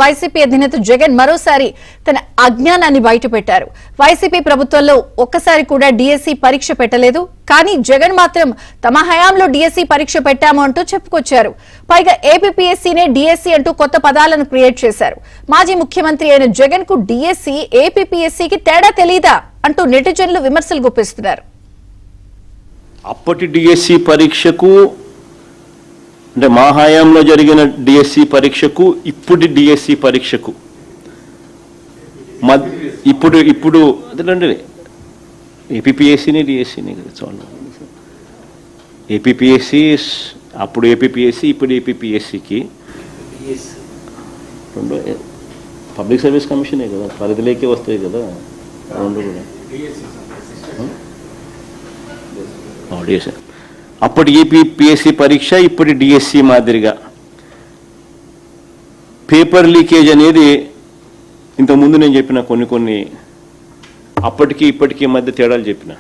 YCP అధినేత జగన్ మరోసారి తన అజ్ఞానాన్ని బయటపెట్టారు. వైసీపీ ప్రభుత్వంలో ఒక్కసారి కూడా డిఎస్సి పరీక్ష పెట్టలేదు. కానీ జగన్ మాత్రం తమ హయాంలో డిఎస్సి పరీక్ష పెట్టాము అంటూ చెప్పుకొచ్చారు. పైగా ఏపీపీఎస్సీనే డిఎస్సి అంటూ కొత్త పదాలను క్రియేట్ చేశారు. మాజీ ముఖ్యమంత్రి అయిన జగన్ కు డిఎస్సి ఏపీపీఎస్సీకి తేడా తెలీదా అంటూ నెటిజన్లు విమర్శలు గుప్పిస్తున్నారు. అప్పటి డిఎస్సి పరీక్షకు అంటే మా హయాంలో జరిగిన డిఎస్సి పరీక్షకు ఇప్పుడు డిఎస్సి పరీక్షకు ఇప్పుడు అదేంటే ఏపీపీఎస్సీని డిఎస్సీని కదా చాలా ఏపీపీఎస్సీ అప్పుడు ఏపీపీఎస్సీ ఇప్పుడు ఏపీపీఎస్సీకి రెండు పబ్లిక్ సర్వీస్ కమిషనే కదా పరిధిలోకి వస్తాయి కదా రెండు కూడా డిఎస్సీ అప్పటి ఏపీపీఎస్సీ పరీక్ష ఇప్పుడు డిఎస్సి మాదిరిగా పేపర్ లీకేజ్ అనేది ఇంతకుముందు నేను చెప్పిన కొన్ని అప్పటికి ఇప్పటికీ మధ్య తేడాలు చెప్పిన